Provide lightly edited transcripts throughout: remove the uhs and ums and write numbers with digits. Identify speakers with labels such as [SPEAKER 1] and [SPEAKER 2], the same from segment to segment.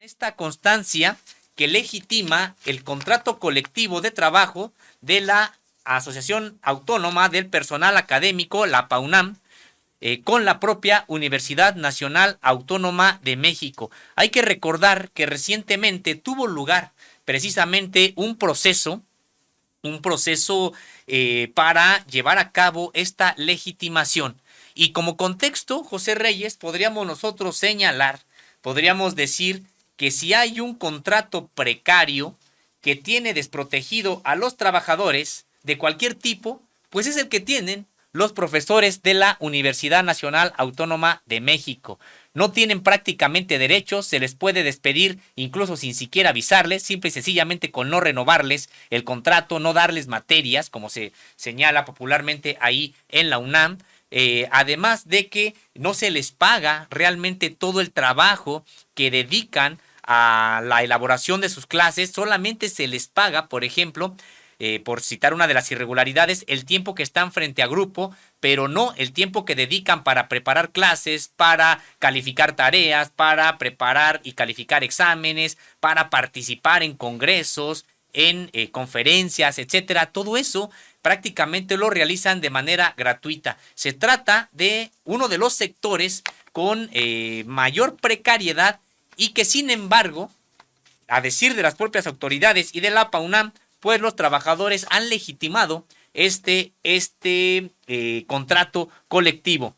[SPEAKER 1] esta constancia que legitima el contrato colectivo de trabajo de la Asociación Autónoma del Personal Académico, la APAUNAM, con la propia Universidad Nacional Autónoma de México. Hay que recordar que recientemente tuvo lugar precisamente un proceso para llevar a cabo esta legitimación. Y como contexto, José Reyes, podríamos nosotros señalar, podríamos decir que si hay un contrato precario que tiene desprotegido a los trabajadores de cualquier tipo, pues es el que tienen los profesores de la Universidad Nacional Autónoma de México. No tienen prácticamente derechos, se les puede despedir incluso sin siquiera avisarles, simple y sencillamente con no renovarles el contrato, no darles materias, como se señala popularmente ahí en la UNAM. Además de que no se les paga realmente todo el trabajo que dedican a la elaboración de sus clases, solamente se les paga, por ejemplo, por citar una de las irregularidades, el tiempo que están frente a grupo, pero no el tiempo que dedican para preparar clases, para calificar tareas, para preparar y calificar exámenes, para participar en congresos, en conferencias, etcétera. Todo eso prácticamente lo realizan de manera gratuita. Se trata de uno de los sectores con mayor precariedad y que, sin embargo, a decir de las propias autoridades y de la APAUNAM, pues los trabajadores han legitimado este contrato colectivo.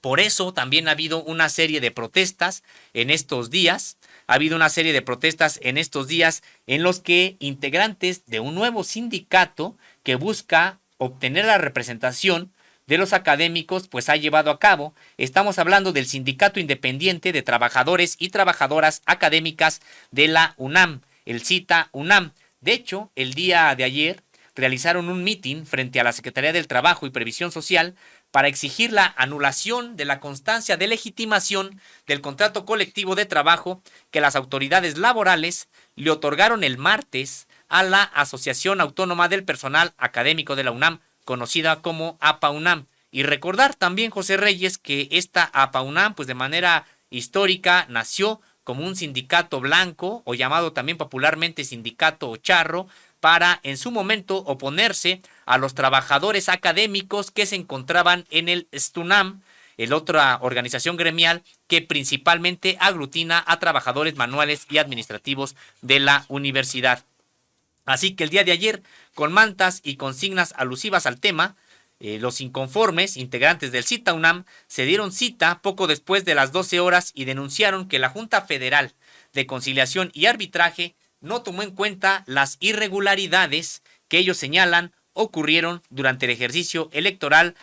[SPEAKER 1] Por eso también ha habido una serie de protestas en estos días. Ha habido una serie de protestas en estos días en los que integrantes de un nuevo sindicato que busca obtener la representación de los académicos, pues ha llevado a cabo. Estamos hablando del Sindicato Independiente de Trabajadores y Trabajadoras Académicas de la UNAM, el CITA UNAM. De hecho, el día de ayer realizaron un mitin frente a la Secretaría del Trabajo y Previsión Social para exigir la anulación de la constancia de legitimación del contrato colectivo de trabajo que las autoridades laborales le otorgaron el martes a la Asociación Autónoma del Personal Académico de la UNAM, conocida como APAUNAM. Y recordar también, José Reyes, que esta APAUNAM, pues de manera histórica, nació como un sindicato blanco, o llamado también popularmente sindicato charro, para en su momento oponerse a los trabajadores académicos que se encontraban en el STUNAM, el otra organización gremial que principalmente aglutina a trabajadores manuales y administrativos de la universidad. Así que el día de ayer, con mantas y consignas alusivas al tema, los inconformes, integrantes del CITA UNAM, se dieron cita poco después de las 12 horas y denunciaron que la Junta Federal de Conciliación y Arbitraje no tomó en cuenta las irregularidades que ellos señalan ocurrieron durante el ejercicio electoral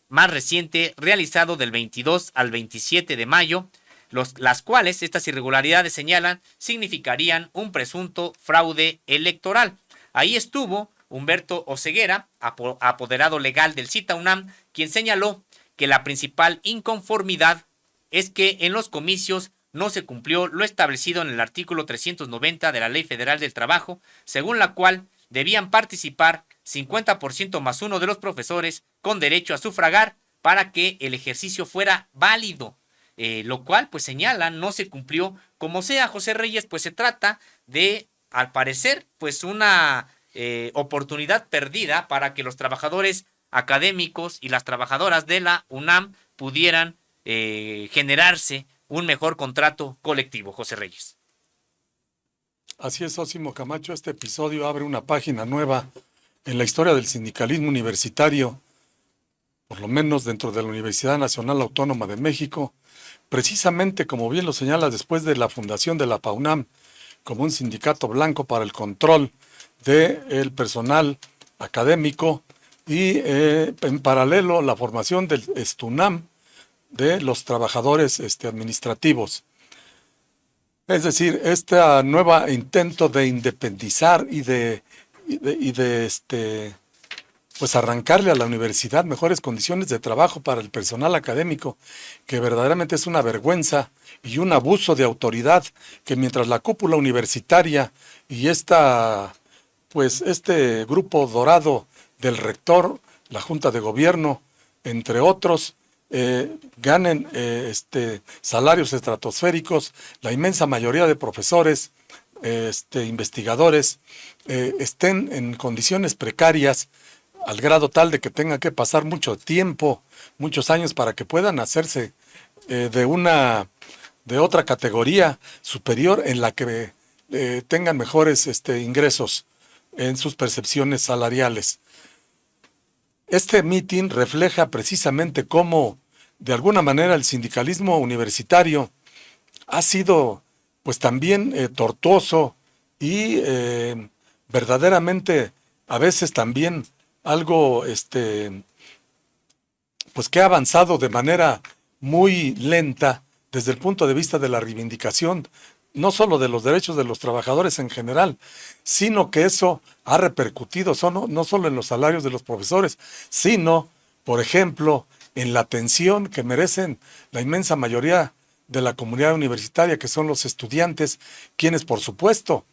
[SPEAKER 1] más reciente realizado del 22 al 27 de mayo, las cuales estas irregularidades señalan significarían un presunto fraude electoral. Ahí estuvo Humberto Oseguera, apoderado legal del CITA UNAM, quien señaló que la principal inconformidad es que en los comicios no se cumplió lo establecido en el artículo 390 de la Ley Federal del Trabajo, según la cual debían participar 50% más uno de los profesores con derecho a sufragar para que el ejercicio fuera válido, lo cual, pues señalan, no se cumplió. Como sea, José Reyes, pues se trata de, al parecer, pues una oportunidad perdida para que los trabajadores académicos y las trabajadoras de la UNAM pudieran generarse un mejor contrato colectivo, José Reyes.
[SPEAKER 2] Así es, Ósimo Camacho, este episodio abre una página nueva en la historia del sindicalismo universitario, por lo menos dentro de la Universidad Nacional Autónoma de México, precisamente como bien lo señala, después de la fundación de la APAUNAM como un sindicato blanco para el control del personal académico y en paralelo la formación del STUNAM de los trabajadores administrativos. Es decir, este nuevo intento de independizar y de pues arrancarle a la universidad mejores condiciones de trabajo para el personal académico, que verdaderamente es una vergüenza y un abuso de autoridad, que mientras la cúpula universitaria y este grupo dorado del rector, la Junta de Gobierno, entre otros, ganen salarios estratosféricos, la inmensa mayoría de profesores, investigadores, estén en condiciones precarias al grado tal de que tengan que pasar mucho tiempo, muchos años para que puedan hacerse de otra categoría superior en la que tengan mejores ingresos en sus percepciones salariales. Este meeting refleja precisamente cómo, de alguna manera, el sindicalismo universitario ha sido, pues también tortuoso y verdaderamente, a veces también algo, pues que ha avanzado de manera muy lenta desde el punto de vista de la reivindicación, no solo de los derechos de los trabajadores en general, sino que eso ha repercutido no solo en los salarios de los profesores, sino, por ejemplo, en la atención que merecen la inmensa mayoría de la comunidad universitaria, que son los estudiantes, quienes, por supuesto,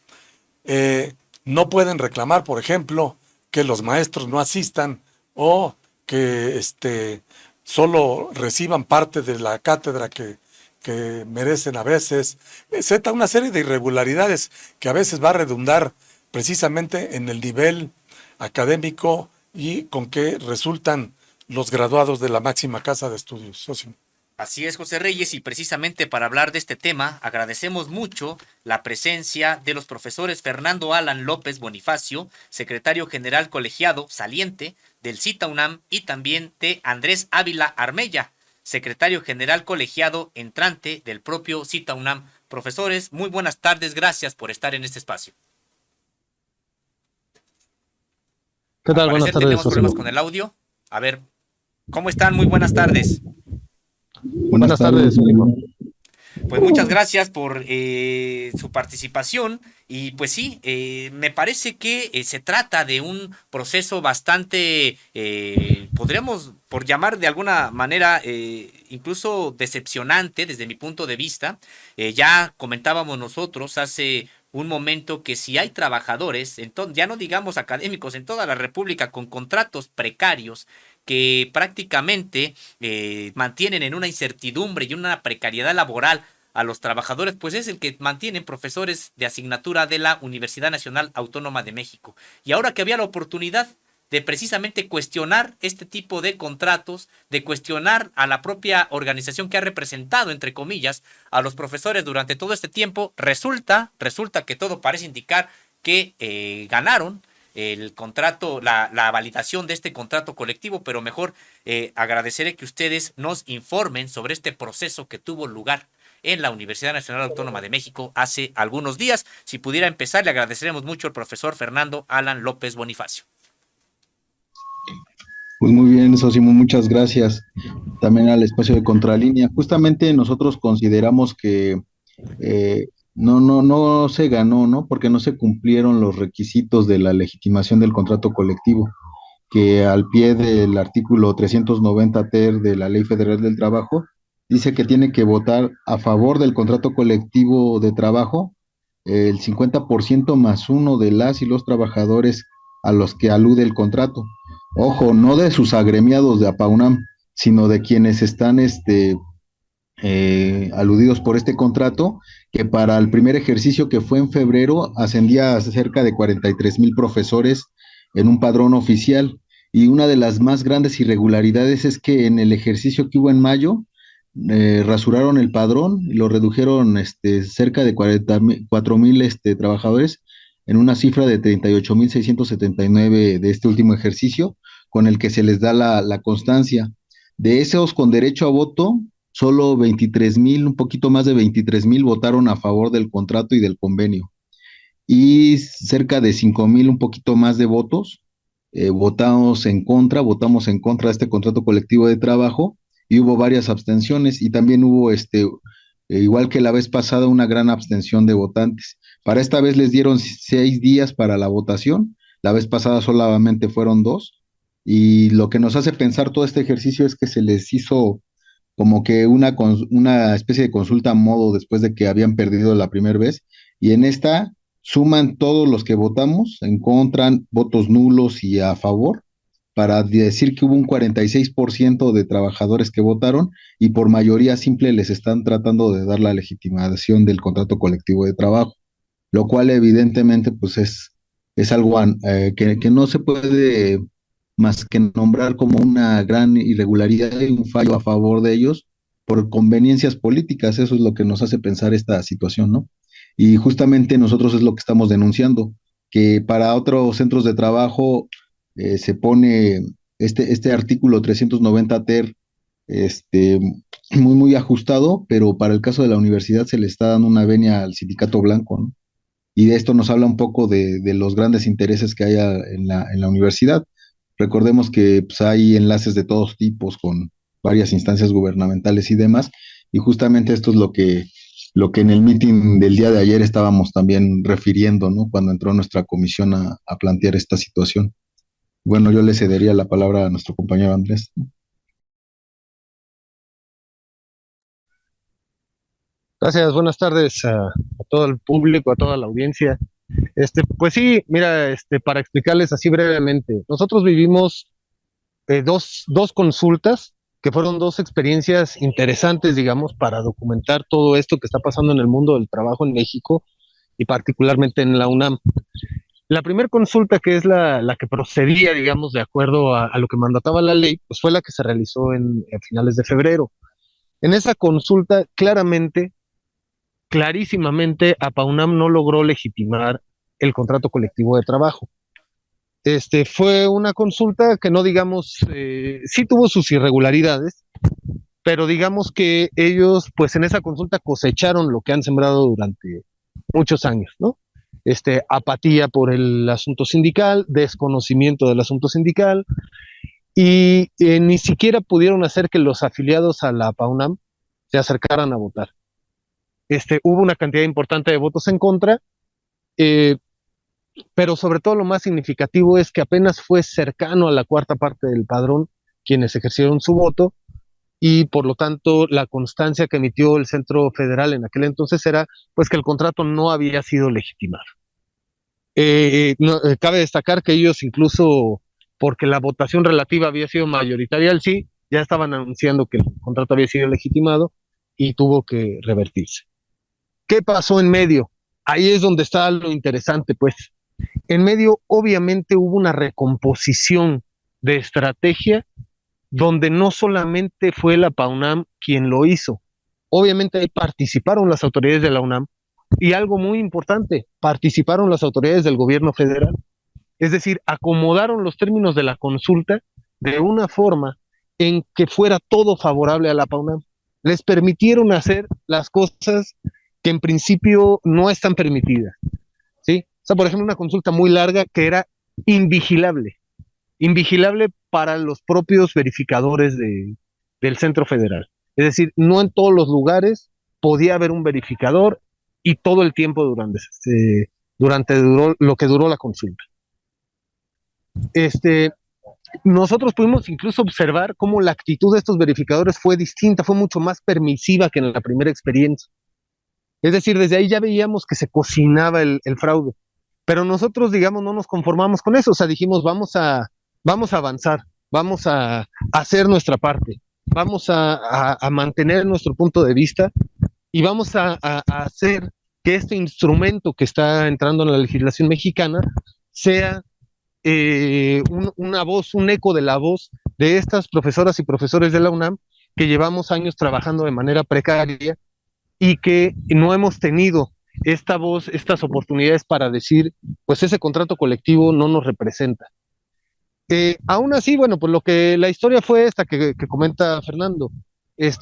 [SPEAKER 2] no pueden reclamar, por ejemplo, que los maestros no asistan o que solo reciban parte de la cátedra que merecen a veces, etcétera, una serie de irregularidades que a veces va a redundar precisamente en el nivel académico y con que resultan los graduados de la máxima casa de estudios. Socio.
[SPEAKER 1] Así es, José Reyes, y precisamente para hablar de este tema, agradecemos mucho la presencia de los profesores Fernando Alan López Bonifacio, secretario general colegiado saliente del CITA UNAM, y también de Andrés Ávila Armella, secretario general colegiado entrante del propio CITA UNAM. Profesores, muy buenas tardes, gracias por estar en este espacio.
[SPEAKER 3] ¿Qué
[SPEAKER 1] Al
[SPEAKER 3] tal? Buenas
[SPEAKER 1] parecer
[SPEAKER 3] tardes,
[SPEAKER 1] tenemos problemas
[SPEAKER 3] Sosimo.
[SPEAKER 1] con el audio. A ver, ¿cómo están? Muy buenas tardes.
[SPEAKER 3] Buenas tardes, Sosimo.
[SPEAKER 1] Pues muchas gracias por su participación y pues sí, me parece que se trata de un proceso bastante, podríamos por llamar de alguna manera, incluso decepcionante desde mi punto de vista. Ya comentábamos nosotros hace un momento que si hay trabajadores, ya no digamos académicos, en toda la República con contratos precarios, que prácticamente mantienen en una incertidumbre y una precariedad laboral a los trabajadores, pues es el que mantienen profesores de asignatura de la Universidad Nacional Autónoma de México. Y ahora que había la oportunidad de precisamente cuestionar este tipo de contratos, de cuestionar a la propia organización que ha representado, entre comillas, a los profesores durante todo este tiempo, resulta que todo parece indicar que ganaron el contrato, la validación de este contrato colectivo, pero mejor agradeceré que ustedes nos informen sobre este proceso que tuvo lugar en la Universidad Nacional Autónoma de México hace algunos días. Si pudiera empezar, le agradeceremos mucho al profesor Fernando Alan López Bonifacio.
[SPEAKER 4] Pues muy bien, Sosimo, muchas gracias también al espacio de Contralínea. Justamente nosotros consideramos que no se ganó, ¿no? Porque no se cumplieron los requisitos de la legitimación del contrato colectivo, que al pie del artículo 390 ter de la Ley Federal del Trabajo, dice que tiene que votar a favor del contrato colectivo de trabajo el 50% más uno de las y los trabajadores a los que alude el contrato. Ojo, no de sus agremiados de APAUNAM, sino de quienes están aludidos por este contrato, que para el primer ejercicio, que fue en febrero, ascendía a cerca de 43,000 profesores en un padrón oficial. Y una de las más grandes irregularidades es que en el ejercicio que hubo en mayo, rasuraron el padrón y lo redujeron cerca de 44,000 trabajadores en una cifra de 38,679 de este último ejercicio, con el que se les da la constancia. De esos con derecho a voto, solo 23,000, un poquito más de 23,000 votaron a favor del contrato y del convenio. Y cerca de 5,000, un poquito más de votos, votamos en contra de este contrato colectivo de trabajo, y hubo varias abstenciones, y también hubo, igual que la vez pasada, una gran abstención de votantes. Para esta vez les dieron 6 días para la votación, la vez pasada solamente fueron 2, y lo que nos hace pensar todo este ejercicio es que se les hizo como que una especie de consulta a modo después de que habían perdido la primera vez, y en esta suman todos los que votamos, en contra, votos nulos y a favor, para decir que hubo un 46% de trabajadores que votaron y por mayoría simple les están tratando de dar la legitimación del contrato colectivo de trabajo, lo cual evidentemente pues es algo que no se puede más que nombrar como una gran irregularidad y un fallo a favor de ellos por conveniencias políticas. Eso es lo que nos hace pensar esta situación, ¿no? Y justamente nosotros es lo que estamos denunciando, que para otros centros de trabajo se pone este artículo 390 ter muy ajustado, pero para el caso de la universidad se le está dando una venia al sindicato blanco, ¿no? Y de esto nos habla un poco de los grandes intereses que hay en la universidad. Recordemos que pues, hay enlaces de todos tipos con varias instancias gubernamentales y demás, y justamente esto es lo que en el meeting del día de ayer estábamos también refiriendo, ¿no? Cuando entró nuestra comisión a plantear esta situación. Bueno, yo le cedería la palabra a nuestro compañero Andrés.
[SPEAKER 3] Gracias, buenas tardes a todo el público, a toda la audiencia. Pues sí, mira, para explicarles así brevemente, nosotros vivimos dos consultas que fueron dos experiencias interesantes, digamos, para documentar todo esto que está pasando en el mundo del trabajo en México y particularmente en la UNAM. La primera consulta, que es la que procedía, digamos, de acuerdo a lo que mandataba la ley, pues fue la que se realizó a finales de febrero. En esa consulta, clarísimamente, APAUNAM no logró legitimar el contrato colectivo de trabajo. Fue una consulta que no digamos, sí tuvo sus irregularidades, pero digamos que ellos, pues en esa consulta cosecharon lo que han sembrado durante muchos años, ¿no? Apatía por el asunto sindical, desconocimiento del asunto sindical, y ni siquiera pudieron hacer que los afiliados a la PAUNAM se acercaran a votar. Hubo una cantidad importante de votos en contra, eh, pero sobre todo lo más significativo es que apenas fue cercano a la cuarta parte del padrón quienes ejercieron su voto, y por lo tanto la constancia que emitió el Centro Federal en aquel entonces era pues que el contrato no había sido legitimado. Cabe destacar que ellos incluso, porque la votación relativa había sido mayoritaria al sí, ya estaban anunciando que el contrato había sido legitimado y tuvo que revertirse. ¿Qué pasó en medio? Ahí es donde está lo interesante, pues. En medio, obviamente, hubo una recomposición de estrategia donde no solamente fue la PAUNAM quien lo hizo. Obviamente ahí participaron las autoridades de la UNAM y algo muy importante, participaron las autoridades del gobierno federal. Es decir, acomodaron los términos de la consulta de una forma en que fuera todo favorable a la PAUNAM. Les permitieron hacer las cosas que en principio no están permitidas, ¿sí? O sea, por ejemplo, una consulta muy larga que era invigilable para los propios verificadores del Centro Federal. Es decir, no en todos los lugares podía haber un verificador y todo el tiempo durante lo que duró la consulta. Nosotros pudimos incluso observar cómo la actitud de estos verificadores fue distinta, fue mucho más permisiva que en la primera experiencia. Es decir, desde ahí ya veíamos que se cocinaba el fraude. Pero nosotros, digamos, no nos conformamos con eso. O sea, dijimos, vamos a avanzar, vamos a hacer nuestra parte, vamos a mantener nuestro punto de vista y vamos a hacer que este instrumento que está entrando en la legislación mexicana sea una voz, un eco de la voz de estas profesoras y profesores de la UNAM que llevamos años trabajando de manera precaria y que no hemos tenido esta voz, estas oportunidades para decir, pues ese contrato colectivo no nos representa. Aún así, bueno, pues la historia fue esta que comenta Fernando.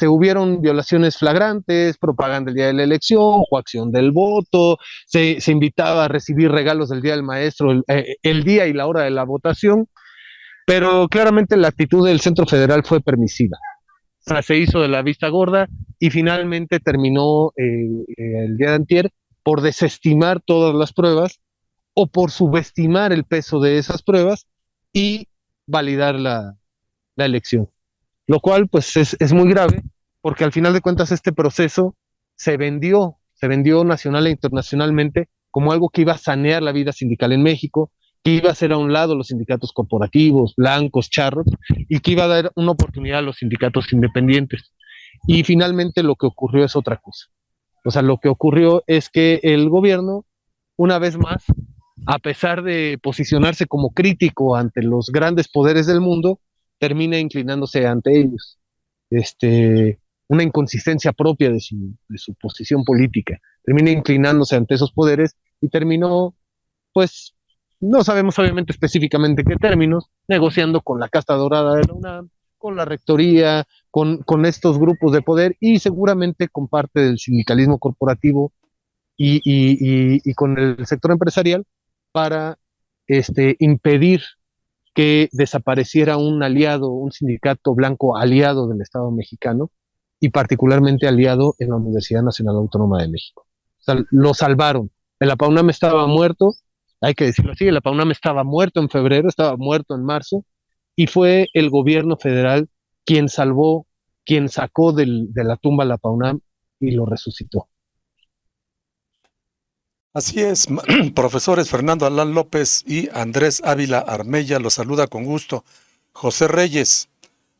[SPEAKER 3] Hubieron violaciones flagrantes, propaganda el día de la elección, coacción del voto, se invitaba a recibir regalos del día del maestro el día y la hora de la votación, pero claramente la actitud del Centro Federal fue permisiva. O sea, se hizo de la vista gorda y finalmente terminó el día de antier por desestimar todas las pruebas o por subestimar el peso de esas pruebas y validar la elección. Lo cual pues es muy grave porque al final de cuentas este proceso se vendió nacional e internacionalmente como algo que iba a sanear la vida sindical en México, que iba a hacer a un lado los sindicatos corporativos, blancos, charros, y que iba a dar una oportunidad a los sindicatos independientes. Y finalmente lo que ocurrió es otra cosa. O sea, lo que ocurrió es que el gobierno, una vez más, a pesar de posicionarse como crítico ante los grandes poderes del mundo, termina inclinándose ante ellos. Una inconsistencia propia de su posición política. Termina inclinándose ante esos poderes y terminó, pues, no sabemos obviamente específicamente qué términos, negociando con la casta dorada de la UNAM, con la rectoría, con estos grupos de poder y seguramente con parte del sindicalismo corporativo y con el sector empresarial para impedir que desapareciera un aliado, un sindicato blanco aliado del Estado mexicano y particularmente aliado en la Universidad Nacional Autónoma de México. O sea, lo salvaron. El APAUNAM estaba muerto, hay que decirlo así, el APAUNAM estaba muerto en febrero, estaba muerto en marzo, y fue el gobierno federal quien salvó, quien sacó de la tumba la APAUNAM y lo resucitó.
[SPEAKER 2] Así es, profesores Fernando Alán López y Andrés Ávila Armella, los saluda con gusto. José Reyes,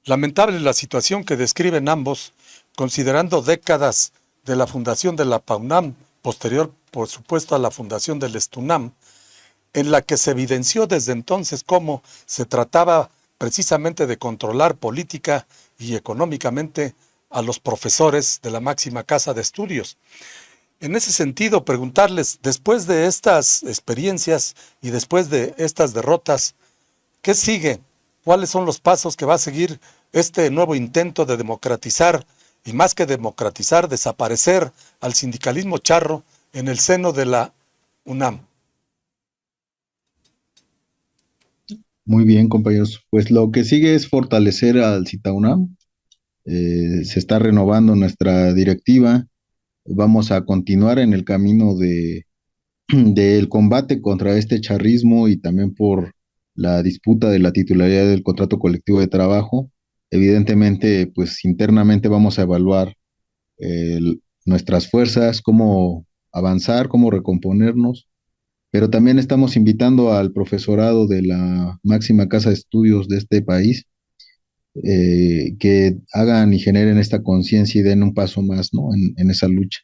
[SPEAKER 2] lamentable la situación que describen ambos, considerando décadas de la fundación de la PAUNAM, posterior por supuesto a la fundación del ESTUNAM, en la que se evidenció desde entonces cómo se trataba precisamente de controlar política y económicamente a los profesores de la máxima casa de estudios. En ese sentido, preguntarles, después de estas experiencias y después de estas derrotas, ¿qué sigue? ¿Cuáles son los pasos que va a seguir este nuevo intento de democratizar y más que democratizar, desaparecer al sindicalismo charro en el seno de la UNAM?
[SPEAKER 4] Muy bien, compañeros. Pues lo que sigue es fortalecer al CITAUNAM. Se está renovando nuestra directiva. Vamos a continuar en el camino del combate contra este charrismo y también por la disputa de la titularidad del contrato colectivo de trabajo. Evidentemente, pues internamente vamos a evaluar nuestras fuerzas, cómo avanzar, cómo recomponernos, pero también estamos invitando al profesorado de la máxima casa de estudios de este país que hagan y generen esta conciencia y den un paso más, ¿no? en esa lucha.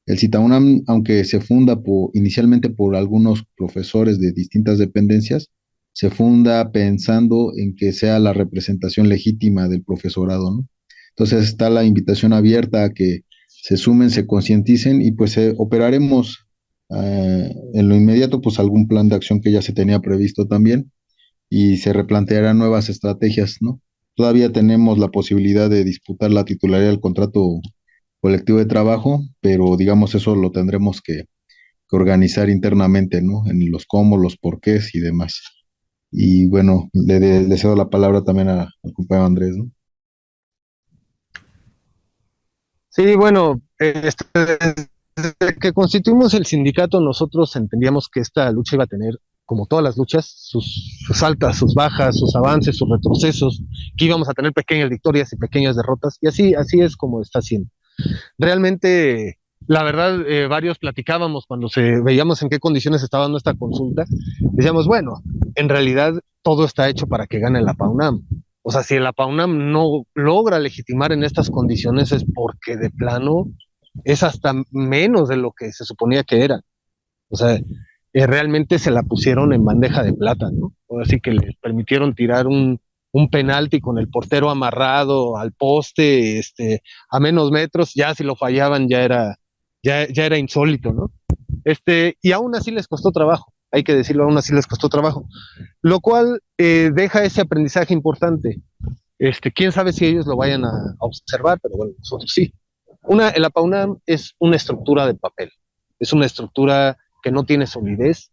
[SPEAKER 4] El CITAUNAM, aunque se funda inicialmente por algunos profesores de distintas dependencias, se funda pensando en que sea la representación legítima del profesorado, ¿no? Entonces está la invitación abierta a que se sumen, se concienticen y pues operaremos en lo inmediato pues algún plan de acción que ya se tenía previsto también y se replantearán nuevas estrategias, ¿no? Todavía tenemos la posibilidad de disputar la titularidad del contrato colectivo de trabajo, pero digamos eso lo tendremos que organizar internamente, ¿no? En los cómo, los porqués y demás. Y bueno, le cedo la palabra también al compañero Andrés, ¿no?
[SPEAKER 3] Sí, bueno, desde que constituimos el sindicato, nosotros entendíamos que esta lucha iba a tener, como todas las luchas, sus altas, sus bajas, sus avances, sus retrocesos, que íbamos a tener pequeñas victorias y pequeñas derrotas, y así es como está siendo. Realmente, la verdad, varios platicábamos cuando veíamos en qué condiciones estaba dando esta consulta, decíamos, bueno, en realidad todo está hecho para que gane la PAUNAM. O sea, si la PAUNAM no logra legitimar en estas condiciones es porque de plano es hasta menos de lo que se suponía que era. O sea, realmente se la pusieron en bandeja de plata, ¿no? Así que les permitieron tirar un penalti con el portero amarrado al poste, a menos metros, ya si lo fallaban ya era insólito, ¿no? Y aún así les costó trabajo, hay que decirlo, aún así les costó trabajo, lo cual deja ese aprendizaje importante. Quién sabe si ellos lo vayan a observar, pero bueno, nosotros sí. La PAUNAM es una estructura de papel, es una estructura que no tiene solidez,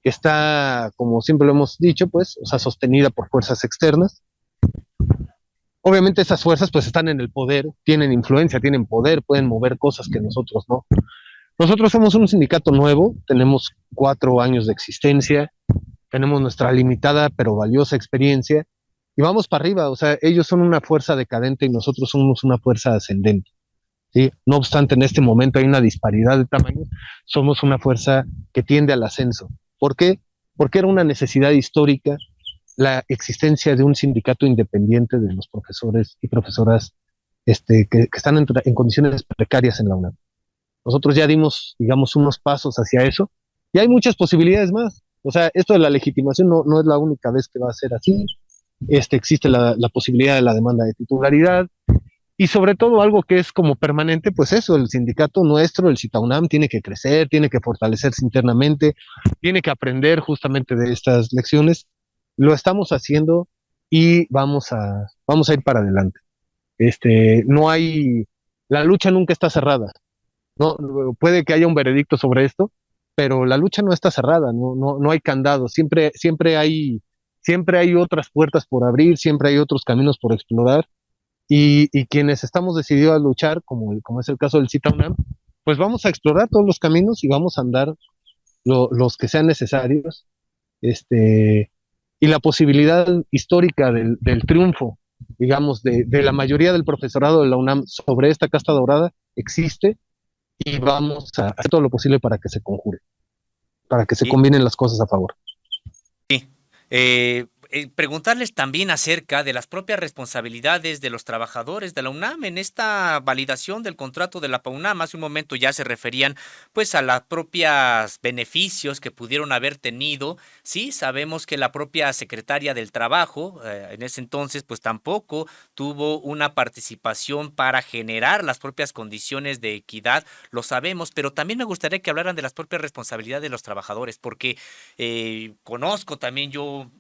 [SPEAKER 3] que está, como siempre lo hemos dicho, pues, o sea, sostenida por fuerzas externas. Obviamente esas fuerzas pues están en el poder, tienen influencia, tienen poder, pueden mover cosas que nosotros no. Nosotros somos un sindicato nuevo, tenemos 4 años de existencia, tenemos nuestra limitada pero valiosa experiencia y vamos para arriba. O sea, ellos son una fuerza decadente y nosotros somos una fuerza ascendente, ¿sí? No obstante, en este momento hay una disparidad de tamaños, somos una fuerza que tiende al ascenso. ¿Por qué? porque era una necesidad histórica la existencia de un sindicato independiente de los profesores y profesoras que están en condiciones precarias en la UNAM. Nosotros ya dimos, digamos, unos pasos hacia eso y hay muchas posibilidades más. O sea, esto de la legitimación no es la única vez que va a ser así. Existe la posibilidad de la demanda de titularidad y sobre todo algo que es como permanente, pues eso, el sindicato nuestro, el CITAUNAM, tiene que crecer, tiene que fortalecerse internamente, tiene que aprender justamente de estas lecciones. Lo estamos haciendo y vamos a ir para adelante. No hay, la lucha nunca está cerrada. No, puede que haya un veredicto sobre esto, pero la lucha no está cerrada, no hay candados, siempre hay otras puertas por abrir, siempre hay otros caminos por explorar, y quienes estamos decididos a luchar, como es el caso del CITAUNAM, pues vamos a explorar todos los caminos y vamos a andar los que sean necesarios, y la posibilidad histórica del triunfo, digamos, de la mayoría del profesorado de la UNAM sobre esta casta dorada existe, y vamos a hacer todo lo posible para que se conjure, para que se
[SPEAKER 1] Y,
[SPEAKER 3] combinen las cosas a favor.
[SPEAKER 1] preguntarles también acerca de las propias responsabilidades de los trabajadores de la UNAM en esta validación del contrato de la UNAM. Hace un momento ya se referían pues a los propios beneficios que pudieron haber tenido. Sí, sabemos que la propia secretaria del Trabajo en ese entonces pues tampoco tuvo una participación para generar las propias condiciones de equidad, lo sabemos, pero también me gustaría que hablaran de las propias responsabilidades de los trabajadores, porque conozco también yo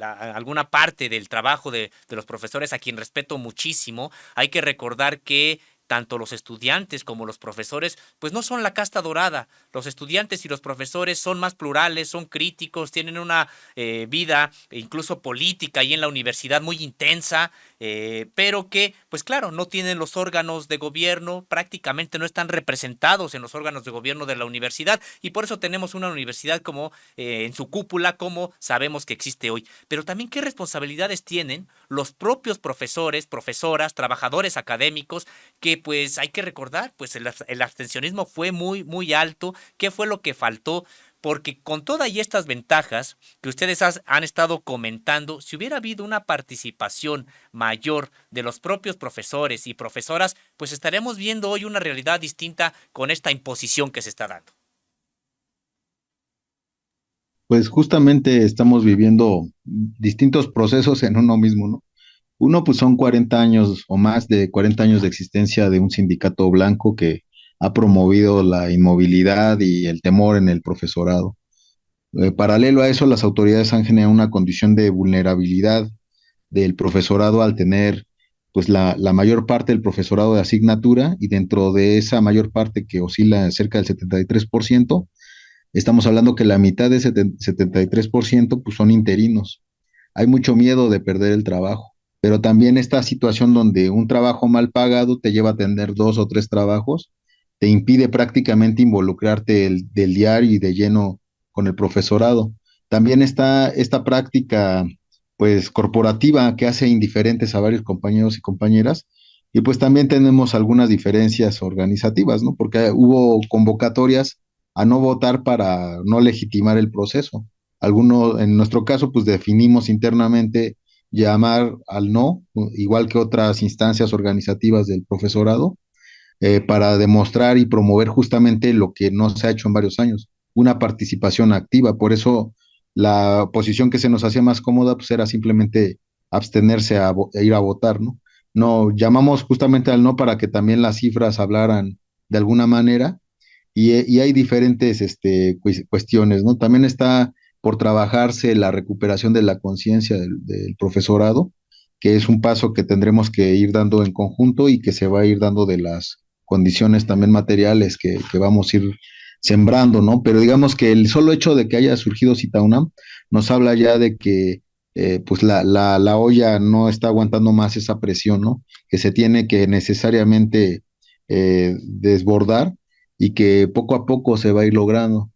[SPEAKER 1] alguna parte del trabajo de los profesores, a quien respeto muchísimo. Hay que recordar que tanto los estudiantes como los profesores, pues no son la casta dorada. Los estudiantes y los profesores son más plurales, son críticos, tienen una vida incluso política ahí en la universidad muy intensa, pero que, pues claro, no tienen los órganos de gobierno, prácticamente no están representados en los órganos de gobierno de la universidad, y por eso tenemos una universidad como en su cúpula, como sabemos que existe hoy. Pero también, ¿qué responsabilidades tienen los propios profesores, profesoras, trabajadores académicos, que pues hay que recordar, pues el abstencionismo fue muy, muy alto? ¿Qué fue lo que faltó? Porque con todas y estas ventajas que ustedes han estado comentando, si hubiera habido una participación mayor de los propios profesores y profesoras, pues estaremos viendo hoy una realidad distinta con esta imposición que se está dando.
[SPEAKER 4] Pues justamente estamos viviendo distintos procesos en uno mismo, ¿no? Uno, pues son 40 años o más de 40 años de existencia de un sindicato blanco que ha promovido la inmovilidad y el temor en el profesorado. Paralelo a eso, las autoridades han generado una condición de vulnerabilidad del profesorado al tener pues la mayor parte del profesorado de asignatura, y dentro de esa mayor parte que oscila cerca del 73%, estamos hablando que la mitad de ese 73% pues son interinos. Hay mucho miedo de perder el trabajo, pero también esta situación donde un trabajo mal pagado te lleva a tener dos o tres trabajos, te impide prácticamente involucrarte del diario y de lleno con el profesorado. También está esta práctica pues corporativa que hace indiferentes a varios compañeros y compañeras, y pues también tenemos algunas diferencias organizativas, ¿no? Porque hubo convocatorias a no votar para no legitimar el proceso. Algunos, en nuestro caso, pues definimos internamente llamar al no, igual que otras instancias organizativas del profesorado, para demostrar y promover justamente lo que no se ha hecho en varios años, una participación activa. Por eso la posición que se nos hacía más cómoda pues era simplemente abstenerse a ir a votar, ¿no? No, llamamos justamente al no para que también las cifras hablaran de alguna manera, y hay diferentes cuestiones, ¿no? También está por trabajarse la recuperación de la conciencia del profesorado, que es un paso que tendremos que ir dando en conjunto y que se va a ir dando de las condiciones también materiales que vamos a ir sembrando, ¿no? Pero digamos que el solo hecho de que haya surgido CITAUNAM nos habla ya de que pues la olla no está aguantando más esa presión, ¿no? Que se tiene que necesariamente desbordar, y que poco a poco se va a ir logrando.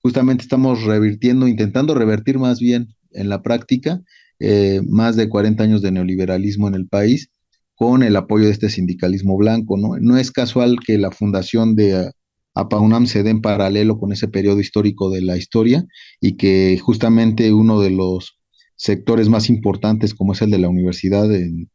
[SPEAKER 4] Justamente estamos revirtiendo, intentando revertir más bien en la práctica, más de 40 años de neoliberalismo en el país, con el apoyo de este sindicalismo blanco, ¿no? No es casual que la fundación APAUNAM se dé en paralelo con ese periodo histórico de la historia y que justamente uno de los sectores más importantes, como es el de la universidad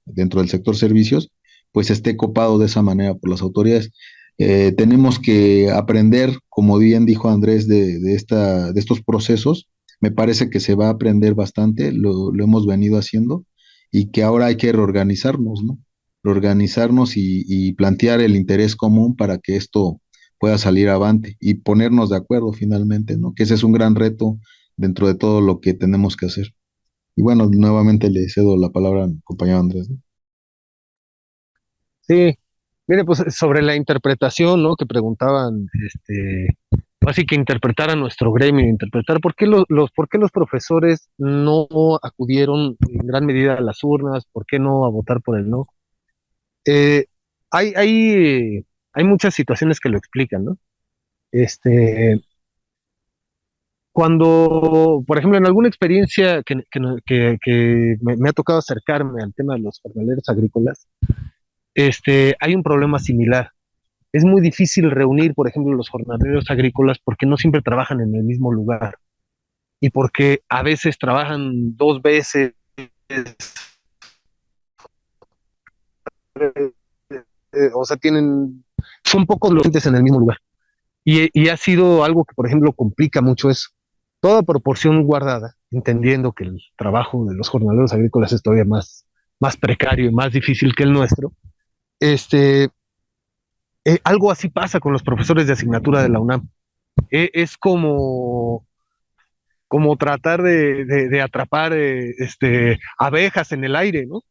[SPEAKER 4] dentro del sector servicios, pues esté copado de esa manera por las autoridades. Tenemos que aprender, como bien dijo Andrés, de estos procesos. Me parece que se va a aprender bastante, lo hemos venido haciendo y que ahora hay que reorganizarnos, ¿no? Reorganizarnos y plantear el interés común para que esto pueda salir avante y ponernos de acuerdo finalmente, ¿no? Que ese es un gran reto dentro de todo lo que tenemos que hacer. Y bueno, nuevamente le cedo la palabra a mi compañero Andrés, ¿no?
[SPEAKER 3] Sí, mire, pues sobre la interpretación, ¿no? Que preguntaban, así que interpretar a nuestro gremio, interpretar por qué por qué los profesores no acudieron en gran medida a las urnas, por qué no a votar por el no. Eh, hay muchas situaciones que lo explican, ¿no? Este, Cuando, por ejemplo, en alguna experiencia que me ha tocado acercarme al tema de los jornaleros agrícolas, hay un problema similar. Es muy difícil reunir, por ejemplo, los jornaleros agrícolas porque no siempre trabajan en el mismo lugar y porque a veces trabajan dos veces, o sea, son pocos los clientes en el mismo lugar. Y ha sido algo que, por ejemplo, complica mucho eso. Toda proporción guardada, entendiendo que el trabajo de los jornaleros agrícolas es todavía más precario y más difícil que el nuestro, este, algo así pasa con los profesores de asignatura de la UNAM. Es como tratar de atrapar abejas en el aire, ¿no?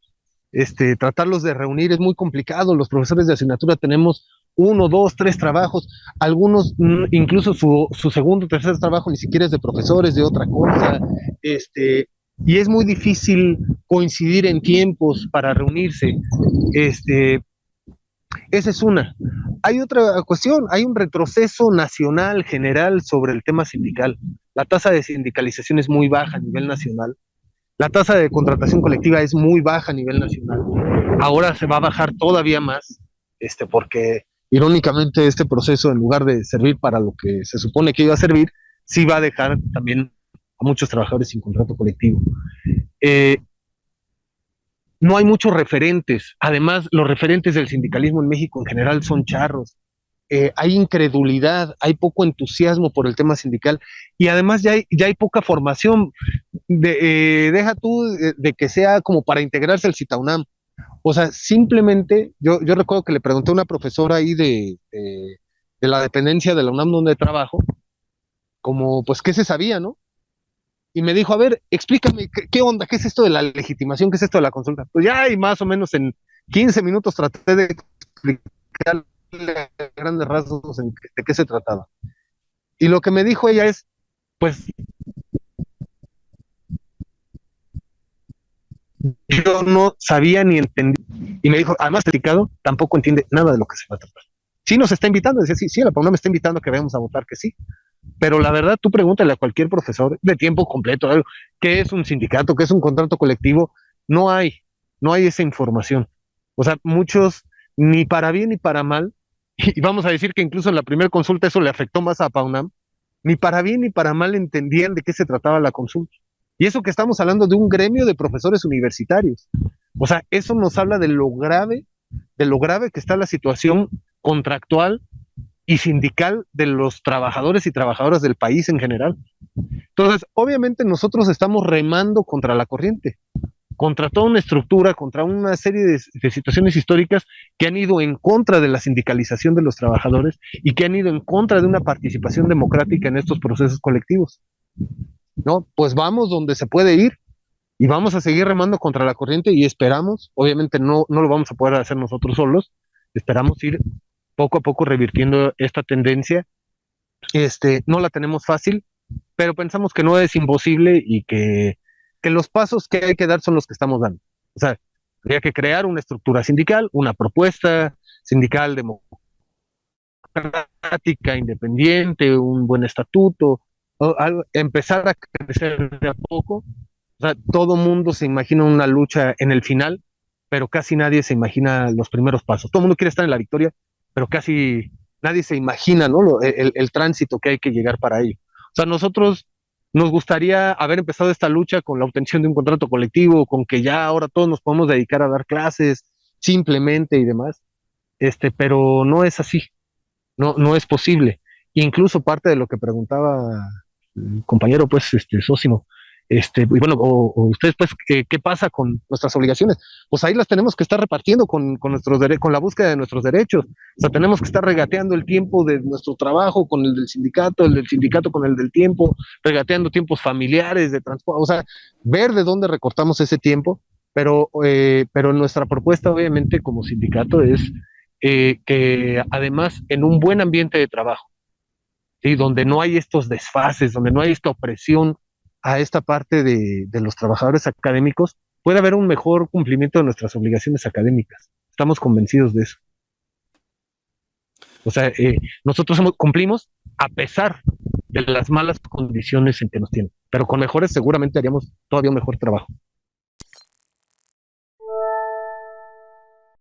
[SPEAKER 3] Tratarlos de reunir es muy complicado. Los profesores de asignatura tenemos uno, dos, tres trabajos, algunos incluso su segundo o tercer trabajo ni siquiera es de profesores, de otra cosa, y es muy difícil coincidir en tiempos para reunirse. Este, Esa es una. Hay otra cuestión, hay un retroceso nacional general sobre el tema sindical. La tasa de sindicalización es muy baja a nivel nacional. La tasa de contratación colectiva es muy baja a nivel nacional. Ahora se va a bajar todavía más, porque irónicamente este proceso, en lugar de servir para lo que se supone que iba a servir, sí va a dejar también a muchos trabajadores sin contrato colectivo. Eh, no hay muchos referentes. Además, los referentes del sindicalismo en México en general son charros. Hay incredulidad, hay poco entusiasmo por el tema sindical y además ya hay poca formación. Deja tú de que sea como para integrarse al CITAUNAM. O sea, simplemente, yo recuerdo que le pregunté a una profesora ahí de la dependencia de la UNAM donde trabajo, como pues qué se sabía, ¿no? Y me dijo, a ver, explícame, ¿qué onda? ¿Qué es esto de la legitimación? ¿Qué es esto de la consulta? Pues ya, y más o menos en 15 minutos traté de explicarle a grandes rasgos de qué se trataba. Y lo que me dijo ella es, pues yo no sabía ni entendía. Y me dijo, además, explicado, tampoco entiende nada de lo que se va a tratar. Sí nos está invitando, decía, sí, la PAUNAM me está invitando a que vayamos a votar que sí. Pero la verdad, tú pregúntale a cualquier profesor de tiempo completo, ¿qué es un sindicato? ¿Qué es un contrato colectivo? No hay, no hay esa información. O sea, muchos, ni para bien ni para mal, y vamos a decir que incluso en la primera consulta eso le afectó más a PAUNAM, ni para bien ni para mal entendían de qué se trataba la consulta. Y eso que estamos hablando de un gremio de profesores universitarios. O sea, eso nos habla de lo grave que está la situación contractual y sindical de los trabajadores y trabajadoras del país en general. Entonces, obviamente nosotros estamos remando contra la corriente, contra toda una estructura, contra una serie de situaciones históricas que han ido en contra de la sindicalización de los trabajadores y que han ido en contra de una participación democrática en estos procesos colectivos. ¿No? Pues vamos donde se puede ir y vamos a seguir remando contra la corriente y esperamos, obviamente no lo vamos a poder hacer nosotros solos, esperamos ir poco a poco revirtiendo esta tendencia. No la tenemos fácil, pero pensamos que no es imposible y que los pasos que hay que dar son los que estamos dando. O sea, habría que crear una estructura sindical, una propuesta sindical democrática, independiente, un buen estatuto, empezar a crecer de a poco. O sea, todo mundo se imagina una lucha en el final, pero casi nadie se imagina los primeros pasos. Todo el mundo quiere estar en la victoria, pero casi nadie se imagina, ¿no? El tránsito que hay que llegar para ello. O sea, nosotros nos gustaría haber empezado esta lucha con la obtención de un contrato colectivo, con que ya ahora todos nos podemos dedicar a dar clases simplemente y demás, pero no es así, no es posible. Incluso parte de lo que preguntaba el compañero, pues, Sósimo, y bueno, o ustedes, pues, ¿qué pasa con nuestras obligaciones? Pues ahí las tenemos que estar repartiendo con la búsqueda de nuestros derechos. O sea, tenemos que estar regateando el tiempo de nuestro trabajo con el del sindicato con el del tiempo, regateando tiempos familiares de transporte, o sea, ver de dónde recortamos ese tiempo, pero nuestra propuesta, obviamente, como sindicato es que además en un buen ambiente de trabajo, ¿sí? Donde no hay estos desfases, donde no hay esta opresión a esta parte de los trabajadores académicos, puede haber un mejor cumplimiento de nuestras obligaciones académicas. Estamos convencidos de eso. O sea, nosotros cumplimos a pesar de las malas condiciones en que nos tienen, pero con mejores seguramente haríamos todavía un mejor trabajo.